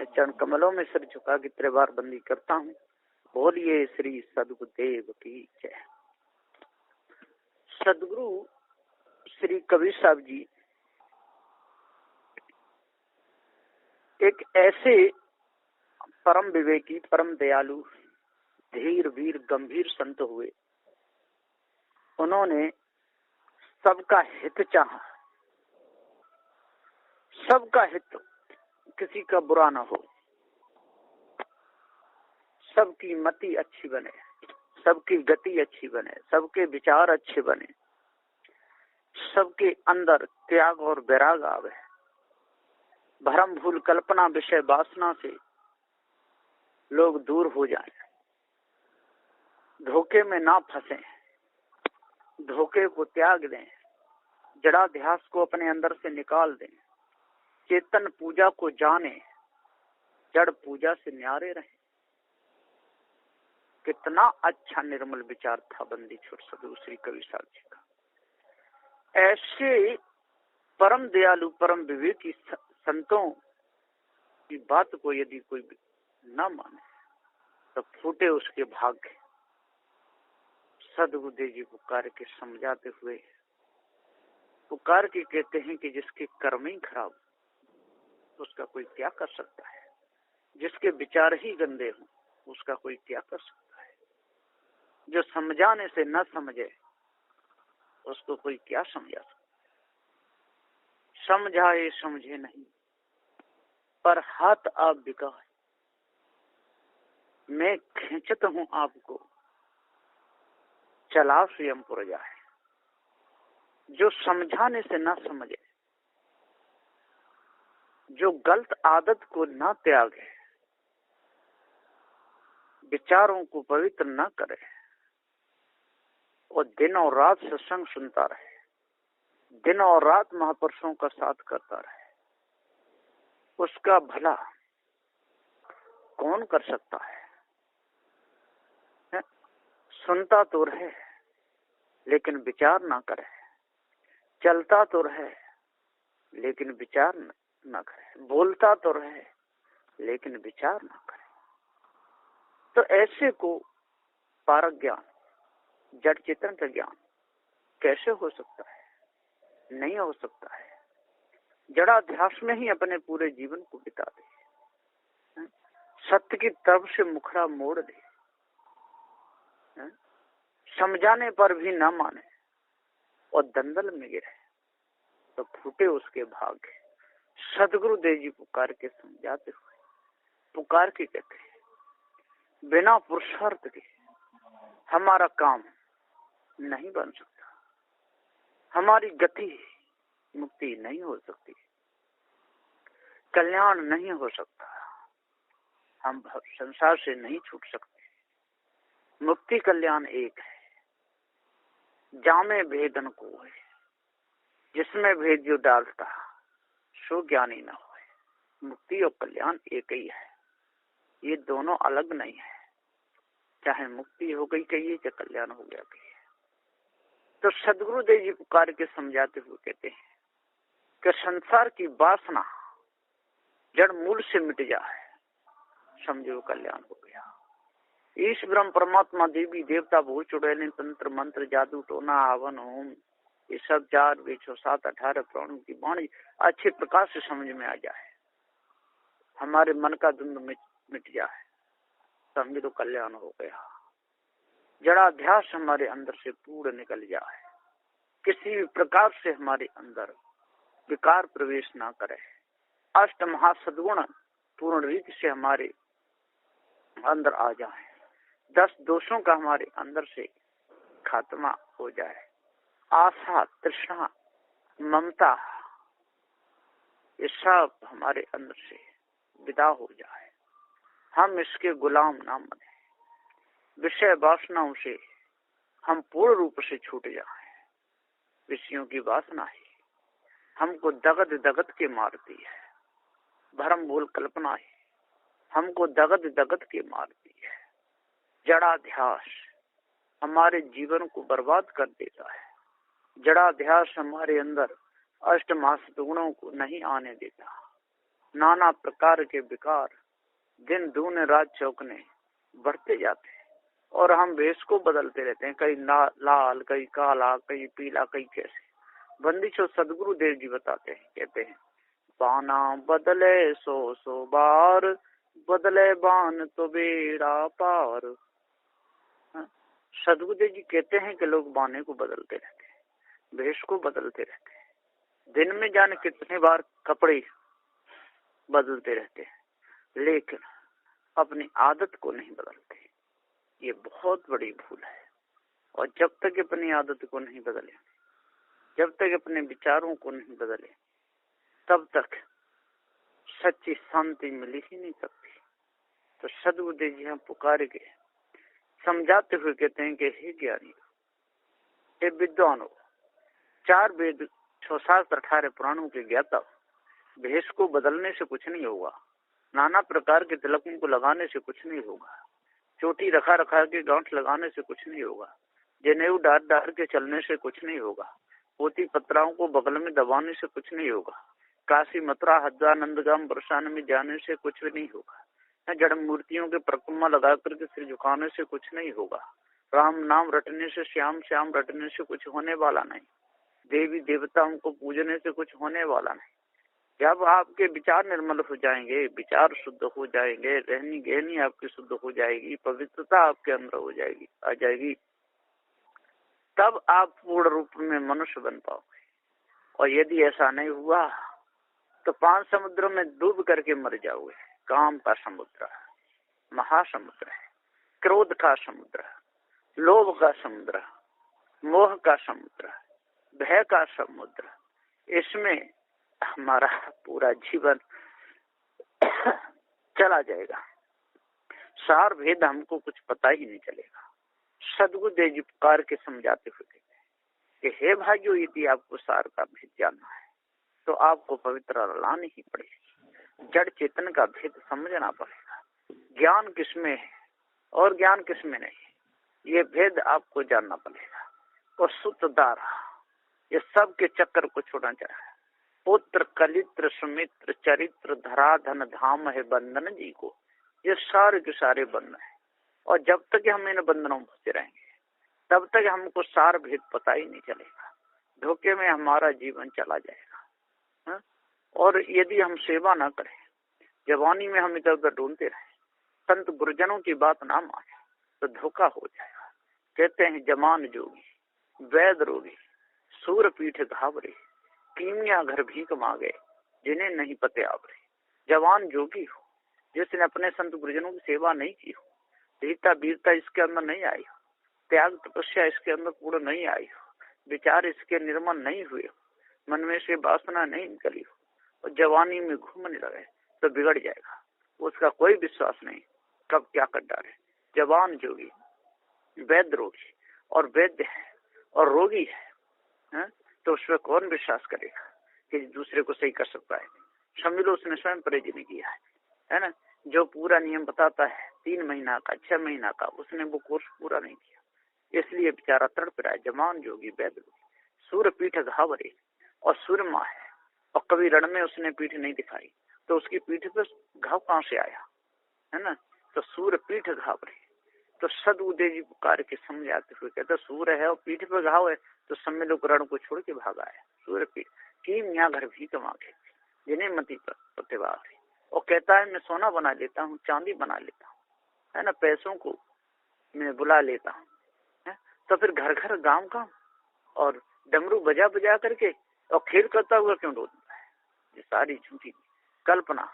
मैं चरण कमलों में सिर झुका के त्रिवार बंदी करता हूँ। बोलिए श्री सदगुरुदेव की जय। सदगुरु श्री कबीर साहब जी एक ऐसे परम विवेकी, परम दयालु, धीर वीर गंभीर संत हुए। उन्होंने सबका हित चाहा, सबका हित, किसी का बुरा ना हो, सबकी मति अच्छी बने, सबकी गति अच्छी बने, सबके विचार अच्छे बने, सबके अंदर त्याग और वैराग आवे, भ्रम भूल कल्पना विषय वासना से लोग दूर हो जाएं, धोखे में ना फंसे, धोखे को त्याग दें, जड़ाध्यास को अपने अंदर से निकाल दें, चेतन पूजा को जाने, जड़ पूजा से न्यारे रहें। कितना अच्छा निर्मल विचार था बंदी छोड़ सदगुरु श्री कबीर साहब जी का। ऐसे परम दयालु, परम विवेकी संतों की बात को यदि कोई न माने तो फूटे उसके भाग्य। सदगुरुदेव जी पुकार के समझाते हुए पुकार के कहते हैं कि जिसके कर्म ही खराब उसका कोई क्या कर सकता है, जिसके विचार ही गंदे हों उसका कोई क्या कर सकता है, जो समझाने से न समझे उसको कोई क्या समझा सकता है। समझाए समझे नहीं पर हाथ आप बिकाए, मैं खींचता हूं आपको, चला स्वयं पुर जाए। जो समझाने से ना समझे, जो गलत आदत को ना त्यागे, विचारों को पवित्र ना करे और दिन और रात सत्संग सुनता रहे, दिन और रात महापुरुषों का साथ करता रहे, उसका भला कौन कर सकता है? सुनता तो रहे लेकिन विचार ना करे, चलता तो रहे लेकिन विचार ना करे, बोलता तो रहे लेकिन विचार ना करे, तो ऐसे को पारक ज्ञान, जड़ चेतन का ज्ञान कैसे हो सकता है? नहीं हो सकता है। जड़ाध्यास में ही अपने पूरे जीवन को बिता दे, सत्य की तरफ से मुखड़ा मोड़ दे, समझाने पर भी न माने और दंदल में गिरे तो फूटे उसके भाग्य। सदगुरुदेव जी पुकार के समझाते हुए पुकार के कहते हैं बिना पुरुषार्थ के हमारा काम नहीं बन सकता, हमारी गति मुक्ति नहीं हो सकती, कल्याण नहीं हो सकता, हम संसार से नहीं छूट सकते। मुक्ति कल्याण एक है, जामे भेदन को है, जिसमें भेद जो डालता सो ज्ञानी न हो। मुक्ति और कल्याण एक ही है, ये दोनों अलग नहीं है। चाहे मुक्ति हो गई कहिए, चाहे कल्याण हो गया कहिए। तो सदगुरुदेव जी पुकार के समझाते हुए कहते हैं कि संसार की वासना जड़ मूल से मिट जाए, समझो कल्याण हो गया। ईश ब्रह्म परमात्मा देवी देवता भूत चुड़ैल तंत्र मंत्र जादू टोना हवन होम, ये सब 4 2 7 18 प्राणों की वाणी अच्छे प्रकार से समझ में आ जाए, हमारे मन का द्वंद्व मिट जाए, समझो कल्याण हो गया। जड़ाध्यास हमारे अंदर से पूर्ण निकल जाए, किसी भी प्रकार से हमारे अंदर विकार प्रवेश ना करे, अष्ट महासद्गुण पूर्ण रीति से हमारे अंदर आ जाए, 10 दोषों का हमारे अंदर से खात्मा हो जाए, आशा तृष्णा ममता ये सब हमारे अंदर से विदा हो जाए, हम इसके गुलाम ना बने, विषय वासनाओं से हम पूर्ण रूप से छूट जाए। विषयों की वासना ही हमको दगद दगद के मारती है, भ्रम भूल कल्पना ही हमको दगद दगद के मारती है, जड़ाध्यास हमारे जीवन को बर्बाद कर देता है, जड़ाध्यास हमारे अंदर अष्ट महासद्गुणों को नहीं आने देता, नाना प्रकार के विकार दिन दूने रात चौकने बढ़ते जाते हैं, और हम वेश को बदलते रहते हैं, कहीं लाल, कहीं काला, कहीं पीला, कहीं कैसे। बंदिशों सदगुरु देव जी बताते हैं, कहते हैं बाना बदले सो सो बार, बदले बान तो बेड़ा पार। सदगुरुदेव जी कहते हैं कि लोग बाने को बदलते रहते हैं, वेश को बदलते रहते हैं, दिन में जाने कितने बार कपड़े बदलते रहते हैं, लेकिन अपनी आदत को नहीं बदलते। ये बहुत बड़ी भूल है। और जब तक अपनी आदत को नहीं बदले, जब तक अपने विचारों को नहीं बदले, तब तक सच्ची शांति मिल ही नहीं सकती। तो सदगुरुदेव जी हम पुकार के समझाते हुए कहते हैं कि हे ज्ञानी, हे विद्वानों, 4 वेद, 6 शास्त्र, 18 पुराणों के ज्ञाता, भेष को बदलने से कुछ नहीं होगा, नाना प्रकार के तिलकों को लगाने से कुछ नहीं होगा, चोटी रखा रखा के गांठ लगाने से कुछ नहीं होगा, जनेऊ डार डार के चलने से कुछ नहीं होगा, पोती पत्राओं को बगल में दबाने से कुछ नहीं होगा, काशी मथुरा हरिद्वार नंदगाम बरसाने में जाने से कुछ भी नहीं होगा, जड़ मूर्तियों के परिक्रमा लगा करके सिर झुकाने से कुछ नहीं होगा, राम नाम रटने से, श्याम श्याम रटने से कुछ होने वाला नहीं, देवी देवताओं को पूजने से कुछ होने वाला नहीं। जब आपके विचार निर्मल हो जाएंगे, विचार शुद्ध हो जाएंगे, रहनी गहनी आपकी शुद्ध हो जाएगी, पवित्रता आपके अंदर हो जाएगी, आ जाएगी, तब आप पूर्ण रूप में मनुष्य बन पाओगे। और यदि ऐसा नहीं हुआ तो 5 समुद्रों में डूब करके मर जाओगे। काम का समुद्र, महासमुद्र है, क्रोध का समुद्र, लोभ का समुद्र, मोह का समुद्र, भय का समुद्र, इसमें हमारा पूरा जीवन चला जाएगा। सार भेद हमको कुछ पता ही नहीं चलेगा। सदगुरुदेव जी पुकार के समझाते हुए कहते हैं कि हे भाइयों, यदि आपको सार का भेद जानना है तो आपको पवित्र लानी ही पड़ेगी, जड़ चेतन का भेद समझना पड़ेगा। ज्ञान किसमें है और ज्ञान किसमें नहीं, ये भेद आपको जानना पड़ेगा। और सुत दारा, ये सब के चक्कर को छोड़ना चाहिए। पुत्र कलित्र सुमित्र चरित्र धरा धन धाम है बंधन जी को, ये सारे के सारे बंधन है। और जब तक हम इन बंधनों में फंसे रहेंगे तब तक हमको सार भेद पता ही नहीं चलेगा, धोखे में हमारा जीवन चला जाएगा। और यदि हम सेवा ना करें, जवानी में हम इधर उधर ढूंढते रहे, संत गुरुजनों की बात ना माने, तो धोखा हो जाएगा। कहते हैं जमान जोगी, वैद रोगी, सूर पीठ घावरे, कीमिया घर भीख मांगे, जिन्हें नहीं पते आवरे। जवान जोगी हो, जिसने अपने संत गुरुजनों की सेवा नहीं की हो, धीरता वीरता इसके अंदर नहीं आई हो, त्याग तपस्या इसके अंदर पूर्ण नहीं आई हो, विचार इसके निर्मल नहीं हुए हो, मन में से वासना नहीं निकली हो, और जवानी में घूमने लगे तो बिगड़ जाएगा। उसका कोई विश्वास नहीं, कब क्या कर डाले। जवान जोगी, वैद्य रोगी, और वैद्य है और रोगी है, तो उसमें कौन विश्वास करेगा कि दूसरे को सही कर सकता है। समझ लो उसने स्वयं परहेज नहीं किया है ना। जो पूरा नियम बताता है 3 महीना का 6 महीना का, उसने वो कोर्स पूरा नहीं किया, इसलिए बेचारा तड़प रहा है। जवान जोगी वैद्य रोगी, सूर्य पीठ घावरे, और सूर्यमा है, और कभी रण में उसने पीठ नहीं दिखाई तो उसकी पीठ पर घाव कहां से आया, है ना। तो सूर्य पीठ घावरे, तो सदगुरुदेव जी पुकार के समझाते हुए कहते सूर्य है और पीठ पर घाव है, तो समय लोग रण को छोड़ के भागा है। सूर्य पीठ की यहाँ घर भी कमाके, जिन्हें मती प्रतिभा थी। और कहता है मैं सोना बना लेता हूँ, चांदी बना लेता हूँ, है ना, पैसों को मैं बुला लेता हूँ, तो फिर घर घर गांव गांव और डमरू बजा बजा करके और खेल करता हुआ क्यों ढूंढता है। ये सारी झूठी कल्पना,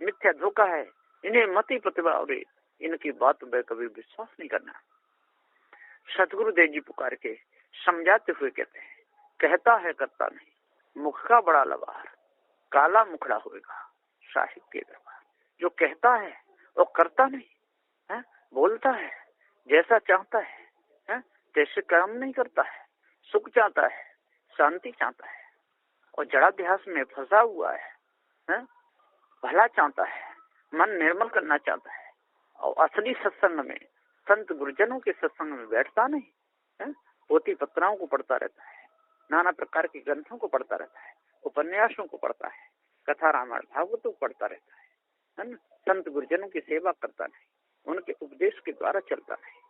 मिथ्या धोखा है। इन्हें मती प्रतिभा और इनकी बात में कभी विश्वास नहीं करना। सतगुरुदेव जी पुकार के समझाते हुए कहते हैं, कहता है करता नहीं, मुख का बड़ा लबार, काला मुखड़ा होएगा साहिब के दरबार। जो कहता है और करता नहीं है, बोलता है जैसा चाहता है, जैसे काम नहीं करता है, सुख चाहता है, शांति चाहता है, और जड़ाध्यास में फंसा हुआ है, भला चाहता है, मन निर्मल करना चाहता है, और असली सत्संग में संत गुरुजनों के सत्संग में बैठता नहीं है, पोथी पत्राओं को पढ़ता रहता है, नाना प्रकार के ग्रंथों को पढ़ता रहता है, उपन्यासों को पढ़ता है, कथा रामायण भागवत तो पढ़ता रहता है ना, संत गुरुजनों की सेवा करता नहीं, उनके उपदेश के द्वारा चलता नहीं,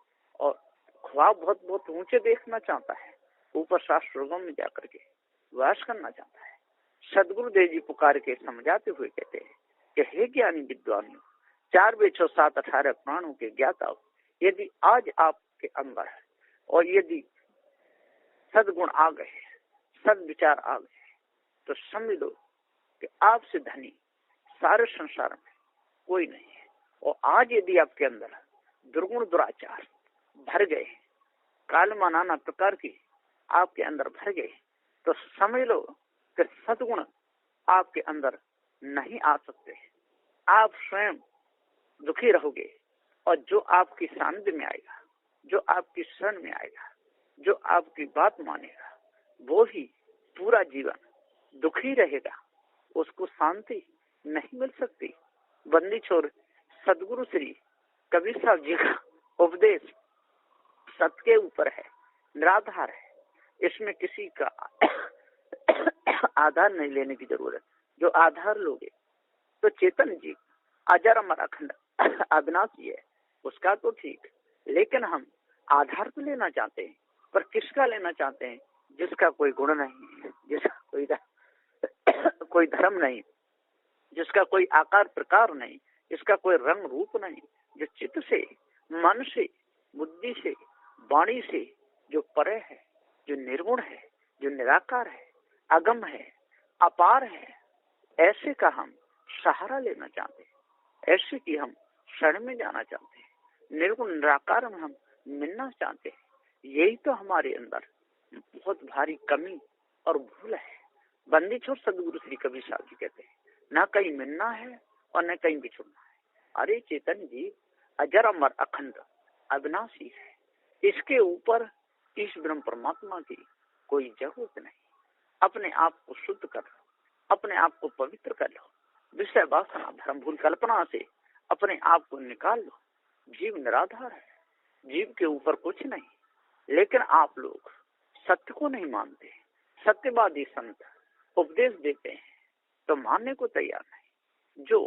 और ख्वाब बहुत बहुत ऊंचे देखना चाहता है, ऊपर शास्त्रों में जाकर के वास करना चाहता है। सदगुरुदेव जी पुकार के समझाते हुए कहते हैं कि हे ज्ञानी विद्वानियों, 4 वेद 7 18 प्राणों के ज्ञाता हो, यदि आज आपके अंदर है और यदि सदगुण आ गए, सद विचार आ गए, तो समझ लो कि आपसे धनी सारे संसार में कोई नहीं है। और आज यदि आपके अंदर दुर्गुण दुराचार भर गए, कालमा नाना प्रकार की आपके अंदर भर गए, तो समझ लो कि सदगुण आपके अंदर नहीं आ सकते। आप स्वयं दुखी रहोगे, और जो आपकी सानिध्य में आएगा, जो आपकी शरण में आएगा, जो आपकी बात मानेगा, वो ही पूरा जीवन दुखी रहेगा, उसको शांति नहीं मिल सकती। बंदी छोर सदगुरु श्री कबीर साहब जी का उपदेश सत्य के ऊपर है, निराधार है, इसमें किसी का आधार नहीं लेने की जरूरत। जो आधार लोगे तो चेतन जी अजर अमर अखंड अविनाशी है, उसका तो ठीक, लेकिन हम आधार तो लेना चाहते हैं, पर किसका लेना चाहते हैं? जिसका कोई गुण नहीं, जिसका कोई धर्म नहीं, जिसका कोई आकार प्रकार नहीं, जिसका कोई रंग रूप नहीं, जो चित्त से, मन से, बुद्धि से, वाणी से जो परे है, जो निर्गुण है, जो निराकार है, अगम है, अपार है, ऐसे का हम सहारा लेना चाहते हैं, ऐसे की हम शरण में जाना चाहते हैं, निर्गुण निराकार में हम मिलना चाहते हैं। यही तो हमारे अंदर बहुत भारी कमी और भूल है। बंदी छोड़ सदगुरु श्री कबीर साहब जी कहते हैं, ना कहीं मिलना है और न कहीं बिछुड़ना है। अरे चेतन जी अजर अमर अखंड अविनाशी है, इसके ऊपर इस ब्रह्म परमात्मा की कोई जरूरत नहीं। अपने आप को शुद्ध कर लो, अपने आप को पवित्र कर लो, विषय वासना धर्म भूल कल्पना से अपने आप को निकाल लो। जीव निराधार है, जीव के ऊपर कुछ नहीं, लेकिन आप लोग सत्य को नहीं मानते। सत्यवादी संत उपदेश देते हैं तो मानने को तैयार नहीं। जो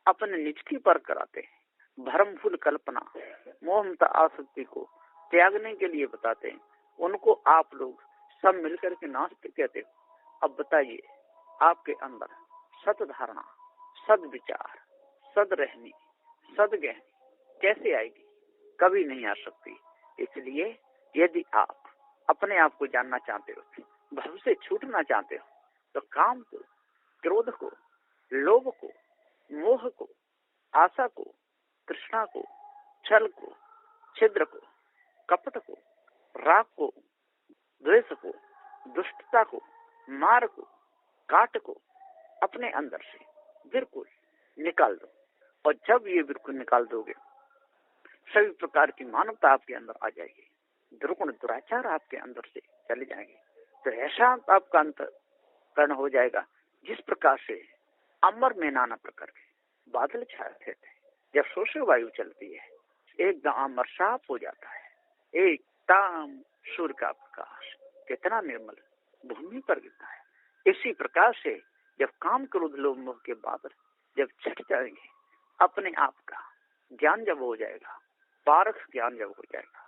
अपने निज की पर कराते हैं, भ्रम भूल कल्पना मोहमता आसक्ति को त्यागने के लिए बताते हैं, उनको आप लोग सब मिलकर के नास्तिक कहते हो। अब बताइए, आपके अंदर सत धारणा, सद विचार, सद रहनी, सद गहनी कैसे आएगी? कभी नहीं आ सकती। इसलिए यदि आप अपने आप को जानना चाहते हो, भव से छूटना चाहते हो, तो काम को, क्रोध को, लोभ को, मोह को, आशा को, तृष्णा को, छल को, छिद्र को, कपट को, राग को, द्वेष को, दुष्टता को, मार को, काट को अपने अंदर से बिल्कुल निकाल दो। और जब ये बिल्कुल निकाल दोगे, सभी प्रकार की मानवता आपके अंदर आ जाएगी, दुर्गुण दुराचार आपके अंदर से चले जाएंगे। तो ऐसा आपका अंतःकरण हो जाएगा जिस प्रकार से अमर में नाना प्रकार के बादल छाए थे, जब शोषण वायु चलती है एकदम अमर साफ हो जाता है, एकदम सूर्य का प्रकाश कितना निर्मल भूमि पर गिरता है। इसी प्रकार से जब काम क्रोध लोभ मोह के बादल जब छट जाएंगे, अपने आप का ज्ञान जब हो जाएगा, पारख ज्ञान जब हो जाएगा,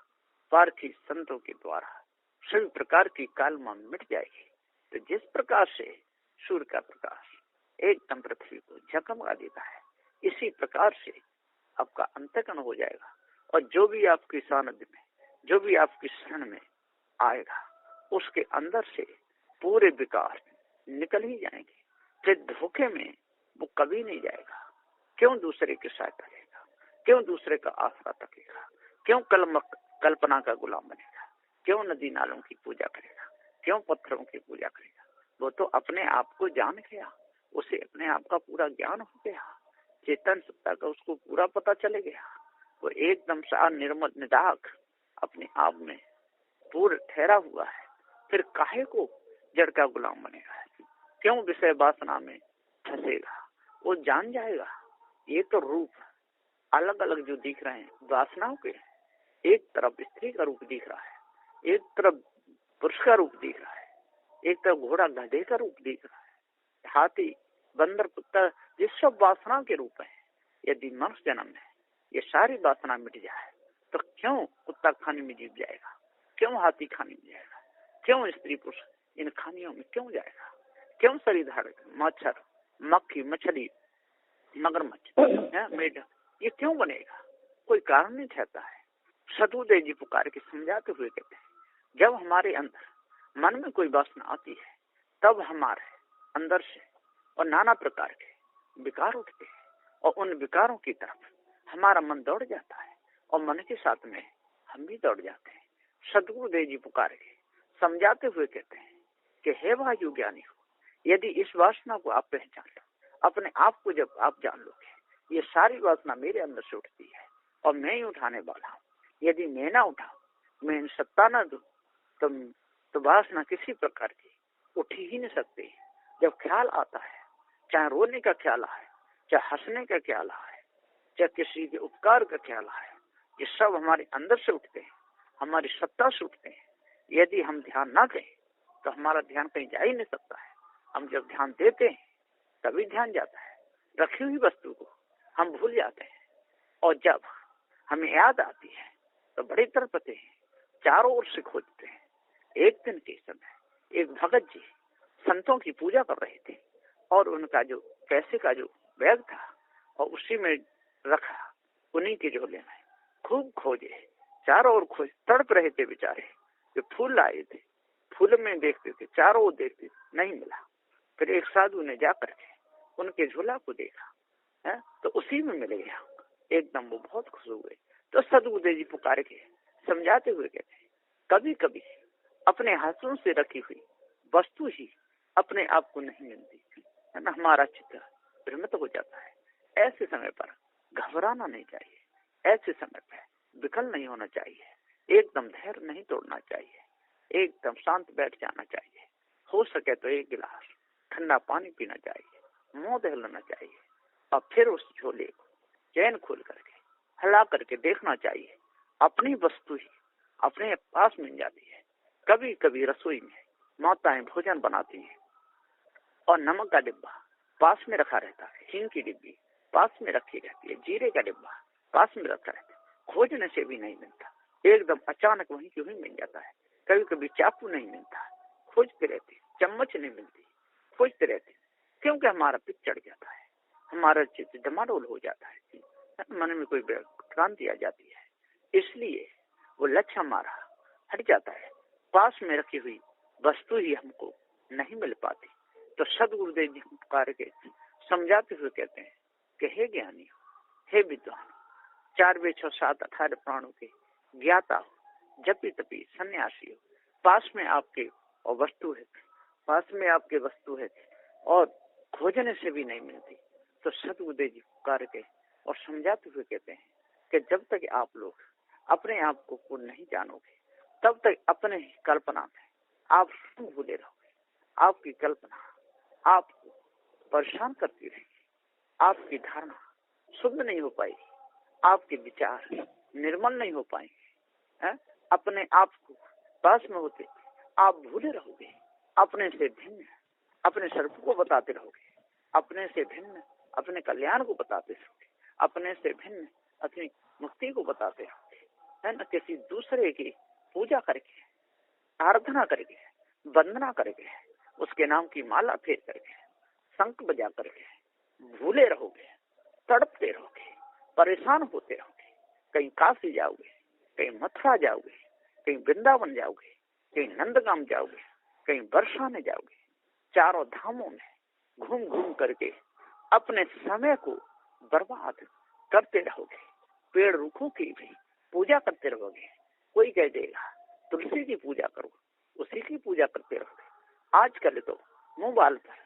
पारखी संतों के द्वारा सभी प्रकार की कालमा मिट जाएगी। तो जिस प्रकार से सूर्य का प्रकाश एकदम पृथ्वी को झकमगा देता है, इसी प्रकार से आपका अंतःकरण हो जाएगा। और जो भी आपकी सानिध्य में, जो भी आपकी शरण में आएगा, उसके अंदर से पूरे विकार निकल ही जाएंगे। फिर धोखे में वो कभी नहीं जाएगा। क्यों दूसरे की सहायता करेगा? क्यों दूसरे का आसरा रखेगा? क्यों कल्पना का गुलाम बनेगा? क्यों नदी नालों की पूजा करेगा? क्यों पत्थरों की पूजा करेगा? वो तो अपने आप को जान गया, उसे अपने आप का पूरा ज्ञान हो गया, चेतन सत्ता का उसको पूरा पता चले गया। वो एकदम सा निर्मल निदाक अपने आप में पूर्ण ठहरा हुआ है। फिर काहे को जड़ का गुलाम बनेगा? क्यों विषय वासना में फंसेगा? वो जान जाएगा ये तो रूप अलग अलग जो दिख रहे हैं वासनाओं के, एक तरफ स्त्री का रूप दिख रहा है, एक तरफ पुरुष का रूप दिख रहा है, एक तरफ घोड़ा गधे का रूप दिख रहा है, हाथी बंदर, कुत्ता, ये सब वासना के रूप है। यदि मनुष्य जन्म में ये सारी वासना मिट जाए तो क्यों कुत्ता खाने में जीव जाएगा, क्यों हाथी खाने में जाएगा, क्यों स्त्री पुरुष इन खानियों में क्यों जाएगा, क्यों शरीरधारक मच्छर, मक्खी, मछली, मगरमच्छ, मेढक ये क्यों बनेगा? कोई कारण नहीं ठहरता है। सदगुरुदेव जी पुकार के समझाते हुए कहते हैं, जब हमारे अंदर मन में कोई वासना आती है तब हमारे अंदर से और नाना प्रकार के विकार उठते हैं और उन विकारों की तरफ हमारा मन दौड़ जाता है और मन के साथ में हम भी दौड़ जाते हैं। सदगुरुदेव जी पुकार के समझाते हुए कहते हैं कि हे वायु ज्ञानी हो, यदि इस वासना को आप पहचान लो, अपने आप को जब आप जान लोगे, ये सारी वासना मेरे अंदर से उठती है और मैं ही उठाने वाला हूँ। यदि मैं ना उठाऊं, मैं इन सत्ता न दूं, तो वासना किसी प्रकार की उठ ही नहीं सकती। जब ख्याल आता है, चाहे रोने का ख्याल आए, चाहे हंसने का ख्याल आए, चाहे किसी के उपकार का ख्याल आए, ये सब हमारे अंदर से उठते हैं, हमारी सत्ता से उठते हैं। यदि हम ध्यान ना दें तो हमारा ध्यान कहीं जा ही नहीं सकता है। हम जब ध्यान देते हैं तभी ध्यान जाता है। रखी हुई वस्तु को हम भूल जाते हैं और जब हमें याद आती है तो बड़ी तड़पते हैं, चारों ओर से खोजते हैं। एक दिन के समय एक भगत जी संतों की पूजा कर रहे थे और उनका जो पैसे का जो बैग था और उसी में रखा, उन्हीं के झोले में खूब खोजे, चारों ओर खोज, तड़प रहे थे बेचारे। जो फूल लाए थे, फूल में देखते थे, चारों ओर देखते, नहीं मिला। फिर एक साधु ने जाकर के उनके झोला को देखा है तो उसी में मिल गया। एकदम वो बहुत खुश हुए। तो सदगुरुदेव जी पुकार के समझाते हुए कहते हैं, कभी कभी अपने हाथों से रखी हुई वस्तु ही अपने आप को नहीं मिलती है ना, हमारा चित्त भ्रमित हो जाता है। ऐसे समय पर घबराना नहीं चाहिए, ऐसे समय पर विकल नहीं होना चाहिए, एकदम धैर्य नहीं तोड़ना चाहिए, एकदम शांत बैठ जाना चाहिए। हो सके तो एक गिलास ठंडा पानी पीना चाहिए, मुंह दहलाना चाहिए और फिर उस झोले को चैन खोल करके हिला करके देखना चाहिए। अपनी वस्तु ही अपने पास मिल जाती है। कभी कभी रसोई में माताएं भोजन बनाती हैं और नमक का डिब्बा पास में रखा रहता है, हींग की डिब्बी पास में रखी रहती है, जीरे का डिब्बा पास में रखा रहता है, खोजने से भी नहीं मिलता, एकदम अचानक वहीं की वहीं मिल जाता है। कभी कभी चाकू नहीं मिलता, खोजते रहते, चम्मच नहीं मिलती, खोजते रहते, क्योंकि हमारा पिच चढ़ जाता है, हमारा चित्त डमाडोल हो जाता है, मन में कोई क्रांति आ जाती है, इसलिए वो लक्ष्य हमारा हट जाता है। पास में रखी हुई वस्तु ही हमको नहीं मिल पाती। तो सदगुरुदेव जी पुकार के समझाते हुए कहते हैं कि हे ज्ञानी हो, हे विद्वान, 4 वेद 6 7 18 प्राणों के ज्ञाता हो, जपी तपी सन्यासी हो, पास में आपके और वस्तु है, पास में आपके वस्तु है और खोजने से भी नहीं मिलती। तो सदगुरुदेव जी पुकार के और समझाते हुए कहते हैं कि जब तक आप लोग अपने आप को नहीं जानोगे तब तक अपने ही कल्पना में आप भूले रहोगे। आपकी कल्पना आपको परेशान करती रहेगी, आपकी धारणा शुद्ध नहीं हो पाएगी, आपके विचार निर्मल नहीं हो पाएंगे। अपने आप को पास में होते आप भूले रहोगे, अपने से भिन्न अपने सर्प को बताते रहोगे, अपने से भिन्न अपने कल्याण को बताते रहोगे, अपने से भिन्न अपनी मुक्ति को बताते रहोगे, है ना। किसी दूसरे की पूजा करके, आराधना करके, वंदना करके, उसके नाम की माला फेर करके, शंख बजा करके भूले रहोगे, तड़पते रहोगे, परेशान होते रहोगे। कहीं काशी जाओगे, कहीं मथुरा जाओगे, कहीं वृंदावन जाओगे, कहीं नंदगाम जाओगे, कहीं बरसाने जाओगे, चारों धामों में घूम घूम करके अपने समय को बर्बाद करते रहोगे। पेड़ रुखों की भी पूजा करते रहोगे। कोई कह देगा तुलसी की पूजा करो, उसी की पूजा करते रहोगे। आजकल तो मोबाइल पर,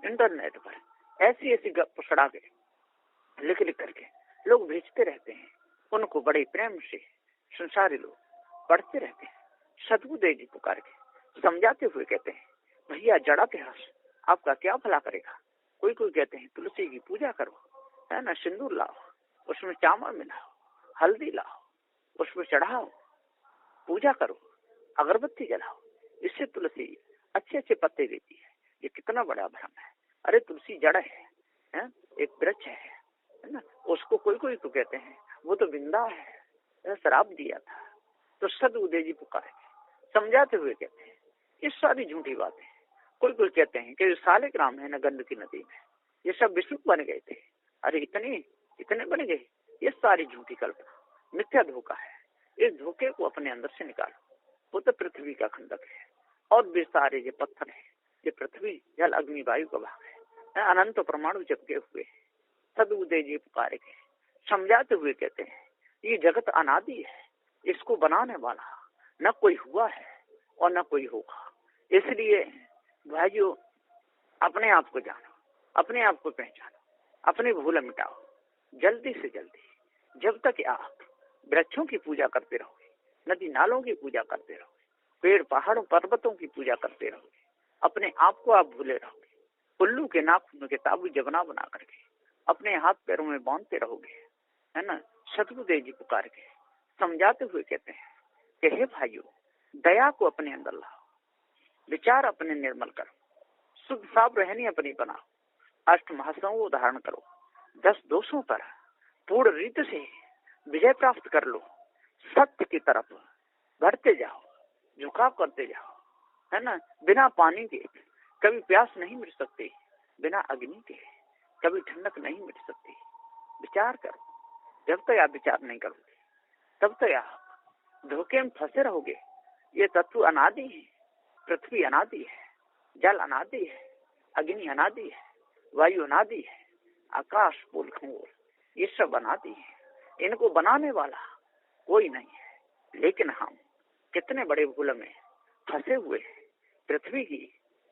इंटरनेट पर ऐसी ऐसी गप सड़ा के लिख लिख करके लोग भेजते रहते हैं, उनको बड़े प्रेम से संसारी लोग पढ़ते रहते हैं। सदगुरुदेव जी पुकार के समझाते हुए कहते हैं, भैया जड़ा इतिहास आपका क्या भला करेगा। कोई कोई कहते हैं तुलसी की पूजा करो, है ना, सिंदूर लाओ, उसमें चावल मिलाओ, हल्दी लाओ, उसमें चढ़ाओ, पूजा करो, अगरबत्ती जलाओ, इससे तुलसी अच्छे अच्छे पत्ते देती है। ये कितना बड़ा भ्रम है। अरे तुलसी जड़ है? एक वृक्ष है ना, उसको कोई तो कहते हैं वो तो विंदा है, शराब दिया था। तो सदबुद्धे जी पुकारे, समझाते हुए कहते हैं ये सारी झूठी बातें। कोई कहते हैं कि सालिग्राम है ना गंडकी नदी में, ये सब विष्णु बन गए थे। अरे इतने बन गए, ये सारी झूठी कल्पना, मिथ्या धोखा है। इस धोखे को अपने अंदर से निकालो। वो तो पृथ्वी का खंडक है और वे सारे ये पत्थर है, ये पृथ्वी जल अग्नि वायु का भाग है, अनंत परमाणु चिपके हुए। सदबुद्धे जी पुकारे के समझाते हुए कहते हैं ये जगत अनादि है, इसको बनाने वाला न कोई हुआ है और न कोई होगा। इसलिए भाइयों अपने आप को जानो, अपने आप को पहचानो, अपनी भूल मिटाओ जल्दी से जल्दी। जब तक आप वृक्षों की पूजा करते रहोगे, नदी नालों की पूजा करते रहोगे, पेड़ पहाड़ों पर्वतों की पूजा करते रहोगे, अपने आप को आप भूले रहोगे, उल्लू के नाखून के ताबू जबना बना करके अपने हाथ पैरों में बांधते रहोगे, है ना। सदबुद्धे जी पुकार के समझाते हुए कहते हैं कि हे भाइयों, दया को अपने अंदर लाओ, विचार अपने निर्मल करो, शुद्ध साफ रहनी अपनी बनाओ, अष्ट महासों को धारण करो, 10 दोषों पर पूर्ण रीत से विजय प्राप्त कर लो, सत्य की तरफ बढ़ते जाओ, झुकाव करते जाओ, है ना। बिना पानी के कभी प्यास नहीं मिट सकती, बिना अग्नि के कभी ठंडक नहीं मिट सकती। विचार करो, जब तक आप विचार नहीं करोगे तब तक आप धोखे में फंसे रहोगे। ये तत्व अनादि है, पृथ्वी अनादि है, जल अनादि है, अग्नि अनादि है, वायु अनादि है, आकाश पुल खंगोल ये सब अनादि है। इनको बनाने वाला कोई नहीं है, लेकिन हम कितने बड़े भूल में फंसे हुए हैं। पृथ्वी की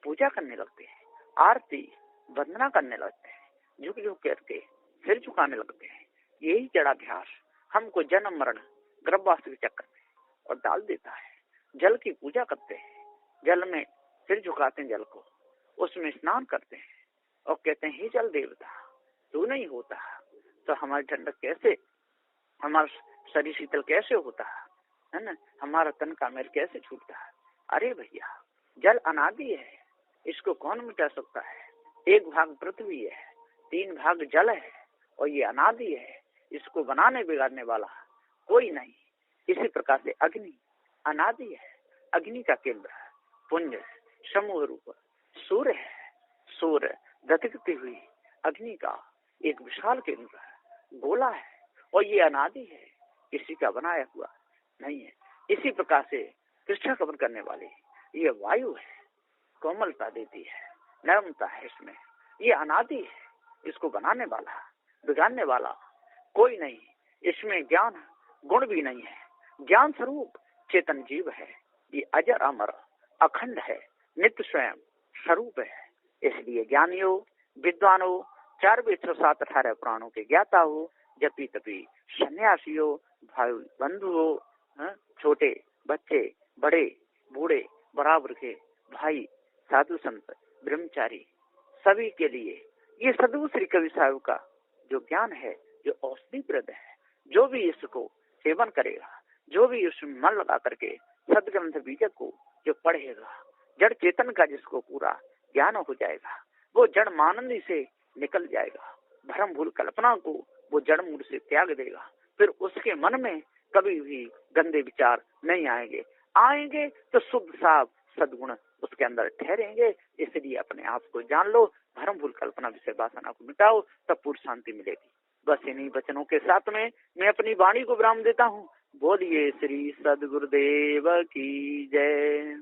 पूजा करने लगते हैं, आरती वंदना करने लगते हैं, झुक झुक करके सिर झुकाने लगते हैं। यही जड़ाभ्यास हमको जन्म मरण गर्भवास के चक्कर में और डाल देता है। जल की पूजा करते हैं, जल में सिर झुकाते हैं, जल को उसमें स्नान करते हैं और कहते हैं हे जल देवता तू नहीं होता तो हमारी ठंडक कैसे, हमारा शरीर शीतल कैसे होता है ना, हमारा तन का मैल कैसे छूटता है। अरे भैया जल अनादि है, इसको कौन मिटा सकता है। 1 भाग पृथ्वी है, 3 भाग जल है और ये अनादि है, इसको बनाने बिगाड़ने वाला कोई नहीं। इसी प्रकार से अग्नि अनादि है, अग्नि का केंद्र पुंज समूह रूप सूर्य है, सूर्य गतिकती हुई अग्नि का एक विशाल केंद्र है, गोला है और ये अनादि है, किसी का बनाया हुआ नहीं है। इसी प्रकार से कृष्ण कवर करने वाली ये वायु है, कोमलता देती है, नरमता है इसमें, ये अनादि है, इसको बनाने वाला बिगाड़ने वाला कोई नहीं। इसमें ज्ञान गुण भी नहीं है, ज्ञान स्वरूप चेतन जीव है, ये अजर अमर अखंड है, नित्य स्वयं स्वरूप है। इसलिए ज्ञानियों विद्वानों 4 वेद 7 18 पुराणों के ज्ञाता हो, जपी तपी सन्यासी हो, भाई बंधु हो, छोटे बच्चे बड़े बूढ़े बराबर के भाई साधु संत ब्रह्मचारी सभी के लिए ये सदगुरु श्री कवि साहब का जो ज्ञान है, जो औषधि प्रद है, जो भी इसको सेवन करेगा, जो भी उसमें मन लगा करके सदग्रंथ बीजक को जो पढ़ेगा, जड़ चेतन का जिसको पूरा ज्ञान हो जाएगा, वो जड़ मानंदी से निकल जाएगा, भ्रम भूल कल्पना को वो जड़ मूल से त्याग देगा। फिर उसके मन में कभी भी गंदे विचार नहीं आएंगे तो शुद्ध साफ सद्गुण उसके अंदर ठहरेंगे। इसलिए अपने आप को जान लो, भ्रम भूल कल्पना विषय वासना को मिटाओ, तब पूर्ण शांति मिलेगी। बस इन्हीं वचनों के साथ में मैं अपनी वाणी को विराम देता हूँ। बोलिए श्री सद्गुरुदेव की जय।